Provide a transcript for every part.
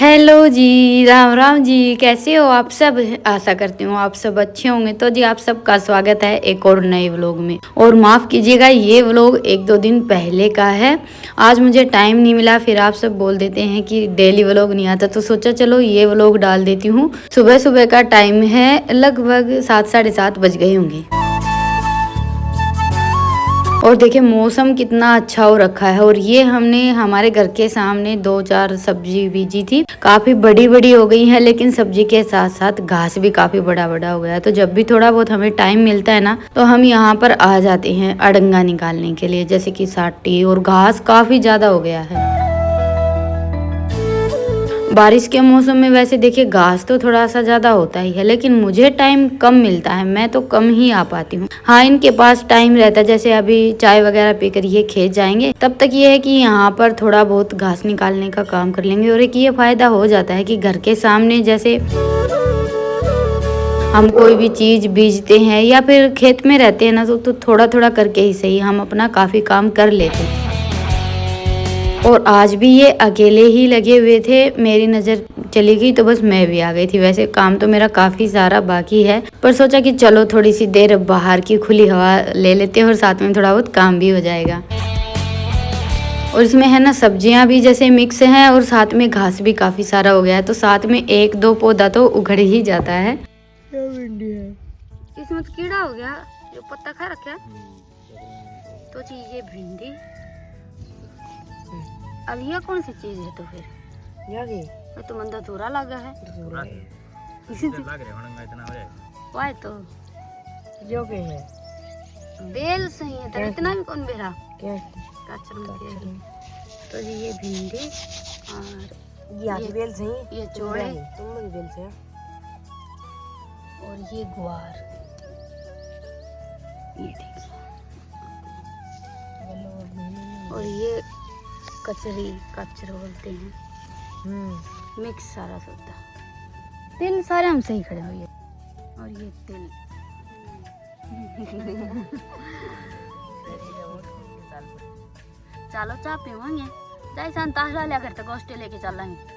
Hello जी, राम राम जी। कैसे हो आप सब? आशा करती हूँ आप सब अच्छे होंगे। तो जी आप सबका स्वागत है एक और नए व्लॉग में। और माफ़ कीजिएगा ये व्लॉग एक दो दिन पहले का है। आज मुझे टाइम नहीं मिला, फिर आप सब बोल देते हैं कि डेली व्लॉग नहीं आता, तो सोचा चलो ये व्लॉग डाल देती हूँ। सुबह सुबह का टाइम है, लगभग 7 साढ़े 7 बज गए होंगे। और देखिए मौसम कितना अच्छा हो रखा है। और ये हमने हमारे घर के सामने 2-4 सब्जी बीजी थी, काफी बड़ी बड़ी हो गई है, लेकिन सब्जी के साथ साथ घास भी काफी बड़ा बड़ा हो गया है। तो जब भी थोड़ा बहुत हमें टाइम मिलता है ना, तो हम यहाँ पर आ जाते हैं अड़ंगा निकालने के लिए, जैसे कि साटी। और घास काफी ज्यादा हो गया है। बारिश के मौसम में वैसे देखिए घास तो थोड़ा सा ज्यादा होता ही है, लेकिन मुझे टाइम कम मिलता है, मैं तो कम ही आ पाती हूँ। हाँ, इनके पास टाइम रहता है, जैसे अभी चाय वगैरह पीकर ये खेत जाएंगे, तब तक ये है कि यहाँ पर थोड़ा बहुत घास निकालने का काम कर लेंगे। और एक ये फायदा हो जाता है कि घर के सामने जैसे हम कोई भी चीज बीजते हैं या फिर खेत में रहते हैं ना, तो थोड़ा थोड़ा करके ही सही हम अपना काफी काम कर लेते हैं। और आज भी ये अकेले ही लगे हुए थे, मेरी नज़र चली गई तो बस मैं भी आ गई थी। वैसे काम तो मेरा काफ़ी सारा बाकी है, पर सोचा कि चलो थोड़ी सी देर बाहर की खुली हवा ले लेते हैं और साथ में थोड़ा बहुत काम भी हो जाएगा। और इसमें है ना सब्जियां भी जैसे मिक्स हैं और साथ में घास भी काफ़ी सारा हो गया है, तो साथ में एक दो पौधा तो उगड़ ही जाता है। क्या भिंडी है इसमें तो कीड़ा हो गया, जो पत्ता खा रखा तो जी ये भिंडी। अब यह कौन सी चीज है? तो फिर यागी तो मंदा थोड़ा लगा है, वाह तो जो के है बेल सही है, तो इतना भी कौन बेरा क्या तो जी ये भिंडी और ये बेल सही, ये चौड़े तुम बेल से, और ये गुआर, ये देखिए, और ये कचरी कचर बोलते हैं, मिक्स सारा सौदा। तिल सारे हम सही खड़े हुए, और ये तिल चलो चाय पीवांगे, जैसा ताशा लिया करते गोष्ठी लेके चलेंगे।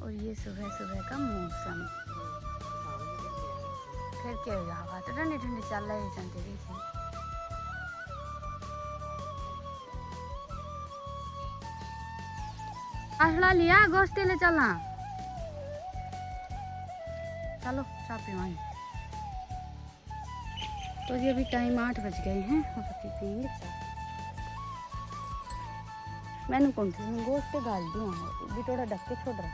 और ये सुबह सुबह का मौसम, फिर क्या हो जाएगा, तो ठंडी ठंडी चल रही चलते देखिए। आशड़ा लिया गोश्ते ले चलना, चलो चाय पीवांगे। तो ये अभी टाइम 8 बज गए हैं और अभी पियेंगे चाय। मैंने कौन सी गोश्ते डाल दूँ, भी थोड़ा ढक के छोड़ रहा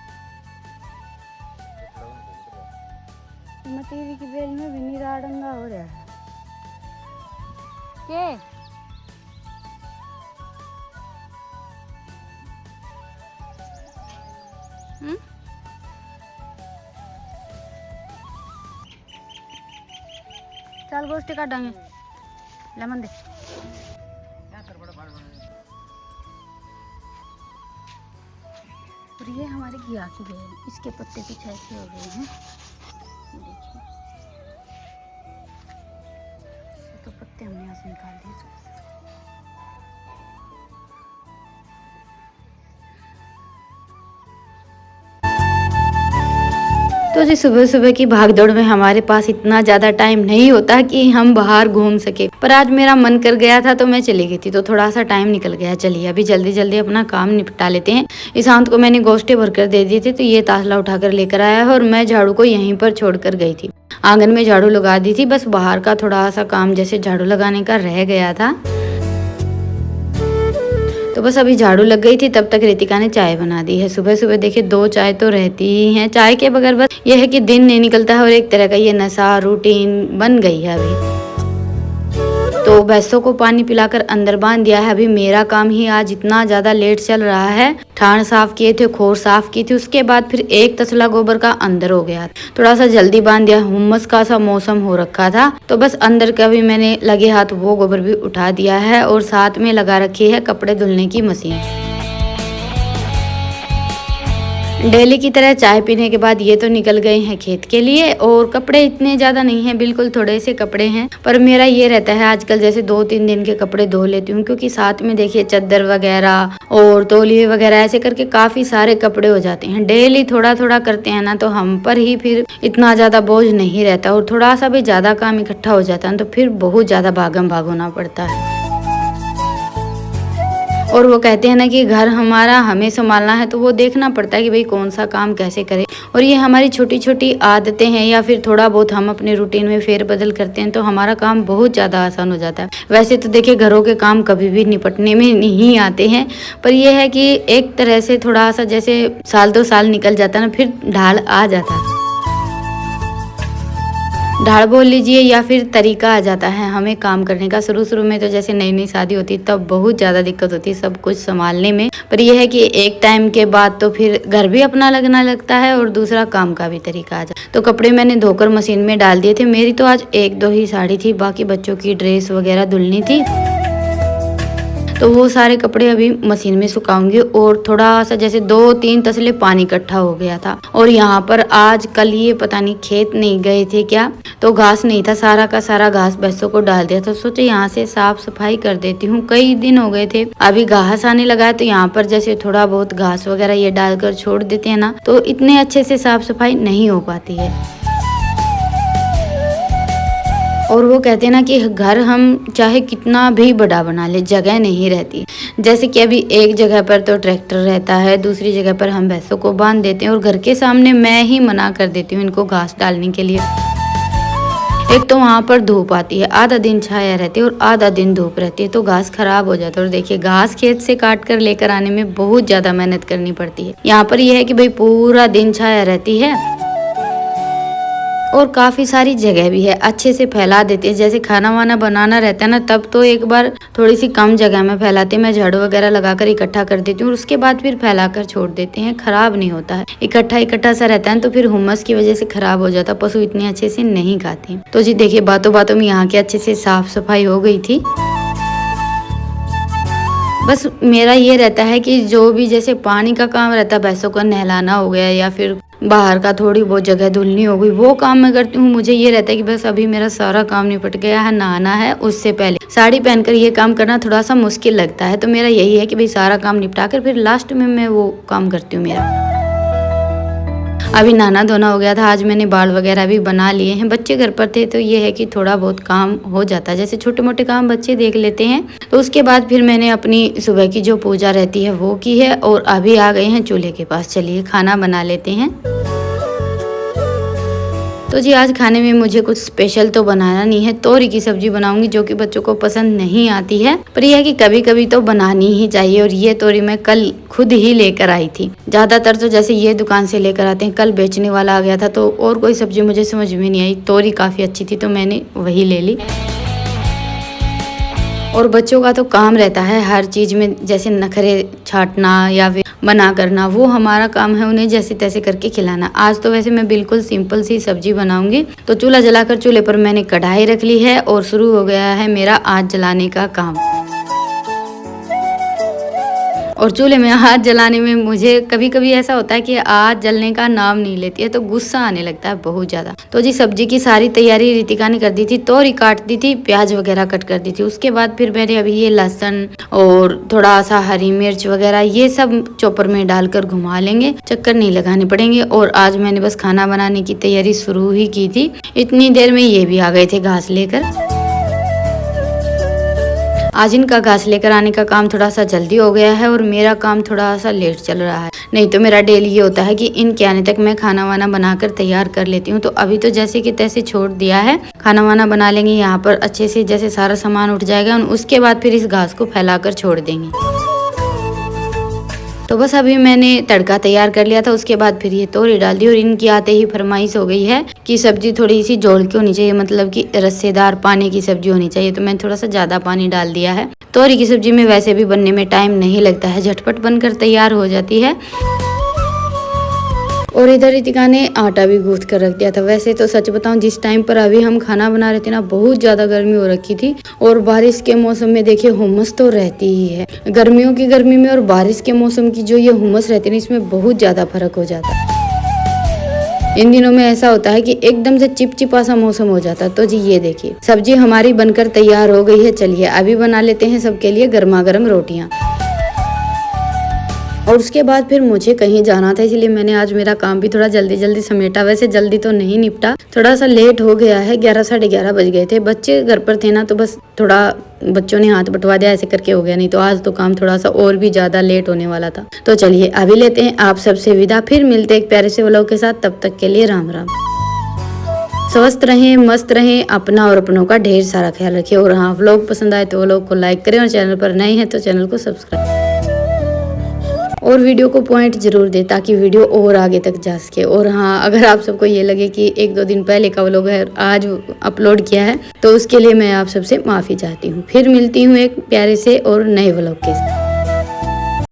मतीरी की बेल में भी नीरा अड़ंगा हो रहा है के चल गोश्ती काटेंगे, लेमन दे। और ये हमारे घिया की बेल, इसके पत्ते कुछ ऐसे हो गए हैं, देखिए तो पत्ते हमने यहाँ से निकाल दिए। तो जी सुबह सुबह की भागदौड़ में हमारे पास इतना ज़्यादा टाइम नहीं होता कि हम बाहर घूम सके, पर आज मेरा मन कर गया था तो मैं चली गई थी, तो थोड़ा सा टाइम निकल गया। चलिए अभी जल्दी जल्दी अपना काम निपटा लेते हैं। ईशांत को मैंने गोश्ते भरकर दे दिए थे, तो ये तासला उठाकर लेकर आया है और मैं झाड़ू को यहीं पर छोड़कर गई थी। आंगन में झाड़ू लगा दी थी, बस बाहर का थोड़ा सा काम जैसे झाड़ू लगाने का रह गया था, तो बस अभी झाड़ू लग गई थी, तब तक रितिका ने चाय बना दी है। सुबह सुबह देखिए 2 चाय तो रहती ही हैं, चाय के बगैर बस ये है कि दिन नहीं निकलता है, और एक तरह का ये नशा रूटीन बन गई है अभी। तो भैंसों को पानी पिलाकर अंदर बांध दिया है। अभी मेरा काम ही आज इतना ज्यादा लेट चल रहा है, ठाण साफ किए थे, खोर साफ की थी, उसके बाद फिर एक तसला गोबर का अंदर हो गया, थोड़ा सा जल्दी बांध दिया, हुम्मस का सा मौसम हो रखा था, तो बस अंदर का भी मैंने लगे हाथ वो गोबर भी उठा दिया है, और साथ में लगा रखी है कपड़े धुलने की मशीन। डेली की तरह चाय पीने के बाद ये तो निकल गए हैं खेत के लिए, और कपड़े इतने ज़्यादा नहीं हैं, बिल्कुल थोड़े से कपड़े हैं। पर मेरा ये रहता है आजकल जैसे 2-3 दिन के कपड़े धो लेती हूँ, क्योंकि साथ में देखिए चादर वगैरह और तौलिए वगैरह ऐसे करके काफ़ी सारे कपड़े हो जाते हैं। डेली थोड़ा थोड़ा करते हैं ना, तो हम पर ही फिर इतना ज़्यादा बोझ नहीं रहता, और थोड़ा सा भी ज़्यादा काम इकट्ठा हो जाता है तो फिर बहुत ज़्यादा भागम भाग होना पड़ता है। और वो कहते हैं ना कि घर हमारा हमें संभालना है, तो वो देखना पड़ता है कि भाई कौन सा काम कैसे करें। और ये हमारी छोटी छोटी आदतें हैं, या फिर थोड़ा बहुत हम अपने रूटीन में फेरबदल करते हैं तो हमारा काम बहुत ज़्यादा आसान हो जाता है। वैसे तो देखिए घरों के काम कभी भी निपटने में नहीं आते हैं, पर यह है कि एक तरह से थोड़ा सा जैसे 1-2 साल निकल जाता है ना, फिर ढाल आ जाता है। ढाल बोल लीजिए या फिर तरीका आ जाता है हमें काम करने का। शुरू में तो जैसे नई नई शादी होती है तब बहुत ज़्यादा दिक्कत होती है सब कुछ संभालने में, पर यह है कि एक टाइम के बाद तो फिर घर भी अपना लगना लगता है और दूसरा काम का भी तरीका आ जाता है। तो कपड़े मैंने धोकर मशीन में डाल दिए थे। मेरी तो आज 1-2 ही साड़ी थी, बाकी बच्चों की ड्रेस वगैरह धुलनी थी, तो वो सारे कपड़े अभी मशीन में सुखाऊंगी। और थोड़ा सा जैसे 2-3 तसले पानी इकट्ठा हो गया था, और यहाँ पर आज कल ये पता नहीं खेत नहीं गए थे क्या, तो घास नहीं था, सारा का सारा घास भैंसों को डाल दिया था। सोचे यहाँ से साफ सफाई कर देती हूँ, कई दिन हो गए थे। अभी घास आने लगा है तो यहाँ पर जैसे थोड़ा बहुत घास वगैरह ये डालकर छोड़ देते हैं ना, तो इतने अच्छे से साफ सफाई नहीं हो पाती है। और वो कहते हैं ना कि घर हम चाहे कितना भी बड़ा बना ले, जगह नहीं रहती। जैसे कि अभी एक जगह पर तो ट्रैक्टर रहता है, दूसरी जगह पर हम भैंसों को बांध देते हैं, और घर के सामने मैं ही मना कर देती हूँ इनको घास डालने के लिए। एक तो वहाँ पर धूप आती है, आधा दिन छाया रहती है और आधा दिन धूप रहती है, तो घास खराब हो जाता है। और देखिए घास खेत से काट कर लेकर आने में बहुत ज्यादा मेहनत करनी पड़ती है। यहाँ पर यह है कि भाई पूरा दिन छाया रहती है और काफी सारी जगह भी है, अच्छे से फैला देते हैं। जैसे खाना वाना बनाना रहता है ना, तब तो एक बार थोड़ी सी कम जगह में फैलाते हैं, मैं झाड़ू वगैरह लगाकर इकट्ठा कर देती हूँ और उसके बाद फिर फैलाकर छोड़ देते हैं, खराब नहीं होता है। इकट्ठा सा रहता है तो फिर हुम्मस की वजह से खराब हो जाता, पशु इतने अच्छे से नहीं खाते। तो जी देखिए बातों बातों में यहाँ की अच्छे से साफ सफाई हो गई थी। बस मेरा ये रहता है कि जो भी जैसे पानी का काम रहता है, भैंसों को नहलाना हो गया या फिर बाहर का थोड़ी बहुत जगह धुलनी हो गई, वो काम मैं करती हूँ। मुझे ये रहता है कि बस अभी मेरा सारा काम निपट गया है, नहाना है, उससे पहले साड़ी पहनकर ये काम करना थोड़ा सा मुश्किल लगता है। तो मेरा यही है कि भाई सारा काम निपटा कर फिर लास्ट में मैं वो काम करती हूँ मेरा। अभी नहाना धोना हो गया था, आज मैंने बाल वगैरह भी बना लिए हैं। बच्चे घर पर थे तो ये है कि थोड़ा बहुत काम हो जाता है, जैसे छोटे मोटे काम बच्चे देख लेते हैं। तो उसके बाद फिर मैंने अपनी सुबह की जो पूजा रहती है वो की है, और अभी आ गए हैं चूल्हे के पास। चलिए खाना बना लेते हैं। तो जी आज खाने में मुझे कुछ स्पेशल तो बनाना नहीं है, तोरी की सब्जी बनाऊंगी जो कि बच्चों को पसंद नहीं आती है, पर यह है कि कभी कभी तो बनानी ही चाहिए। और ये तोरी मैं कल खुद ही लेकर आई थी। ज्यादातर तो जैसे ये दुकान से लेकर आते हैं, कल बेचने वाला आ गया था तो और कोई सब्जी मुझे समझ में नहीं आई, तोरी काफी अच्छी थी तो मैंने वही ले ली। और बच्चों का तो काम रहता है हर चीज में, जैसे नखरे छाटना या फिर बना करना, वो हमारा काम है उन्हें जैसे तैसे करके खिलाना। आज तो वैसे मैं बिल्कुल सिंपल सी सब्जी बनाऊंगी। तो चूल्हा जलाकर चूल्हे पर मैंने कढ़ाई रख ली है और शुरू हो गया है मेरा आग जलाने का काम। और चूल्हे में आग जलाने में मुझे कभी कभी ऐसा होता है कि आग जलने का नाम नहीं लेती है तो गुस्सा आने लगता है बहुत ज्यादा। तो जी सब्जी की सारी तैयारी रितिका ने कर दी थी, तोरी काट दी थी, प्याज वगैरह कट कर दी थी। उसके बाद फिर मैंने अभी ये लहसुन और थोड़ा सा हरी मिर्च वगैरह ये सब चॉपर में डालकर घुमा लेंगे, चक्कर नहीं लगाने पड़ेंगे। और आज मैंने बस खाना बनाने की तैयारी शुरू ही की थी, इतनी देर में ये भी आ गए थे घास लेकर। आज इनका घास लेकर आने का काम थोड़ा सा जल्दी हो गया है और मेरा काम थोड़ा सा लेट चल रहा है। नहीं तो मेरा डेली ये होता है कि इनके आने तक मैं खाना वाना बनाकर तैयार कर लेती हूँ। तो अभी तो जैसे कि तैसे छोड़ दिया है, खाना वाना बना लेंगे, यहाँ पर अच्छे से जैसे सारा सामान उठ जाएगा, उसके बाद फिर इस घास को फैलाकर छोड़ देंगे। तो बस अभी मैंने तड़का तैयार कर लिया था, उसके बाद फिर ये तोरी डाल दी। और इनकी आते ही फरमाइश हो गई है कि सब्जी थोड़ी सी झोल की होनी चाहिए, मतलब कि रस्सेदार पानी की सब्जी होनी चाहिए। तो मैंने थोड़ा सा ज्यादा पानी डाल दिया है। तोरी की सब्जी में वैसे भी बनने में टाइम नहीं लगता है, झटपट बनकर तैयार हो जाती है। और इधर रितिका ने आटा भी गूंथ कर रख दिया था। वैसे तो सच बताऊं, जिस टाइम पर अभी हम खाना बना रहे थे ना, बहुत ज़्यादा गर्मी हो रखी थी। और बारिश के मौसम में देखिए हुमस तो रहती ही है। गर्मियों की गर्मी में और बारिश के मौसम की जो ये हुमस रहती है ना, इसमें बहुत ज़्यादा फर्क हो जाता है। इन दिनों में ऐसा होता है कि एकदम से चिपचिपा सा मौसम हो जाता है। तो जी ये देखिए सब्जी हमारी बनकर तैयार हो गई है। चलिए अभी बना लेते हैं सबके लिए गर्मा गर्म रोटियां। और उसके बाद फिर मुझे कहीं जाना था, इसलिए मैंने आज मेरा काम भी थोड़ा जल्दी जल्दी समेटा। वैसे जल्दी तो नहीं निपटा, थोड़ा सा लेट हो गया है। 11 साढ़े 11 बज गए थे। बच्चे घर पर थे ना, तो बस थोड़ा बच्चों ने हाथ बंटवा दिया, ऐसे करके हो गया। नहीं तो आज तो काम थोड़ा सा और भी ज्यादा लेट होने वाला था। तो चलिए अभी लेते हैं आप सबसे विदा, फिर मिलते हैं एक प्यारे से व्लॉग के साथ। तब तक के लिए राम राम। स्वस्थ रहें, मस्त रहें, अपना और अपनों का ढेर सारा ख्याल रखें। और हाँ, व्लॉग पसंद आए तो व्लॉग को लाइक करें, और चैनल पर नए हैं तो चैनल को सब्सक्राइब और वीडियो को पॉइंट जरूर दे, ताकि वीडियो और आगे तक जा सके। और हाँ, अगर आप सबको ये लगे कि 1-2 दिन पहले का व्लॉग है आज अपलोड किया है, तो उसके लिए मैं आप सबसे माफ़ी चाहती हूँ। फिर मिलती हूँ एक प्यारे से और नए व्लॉग के साथ।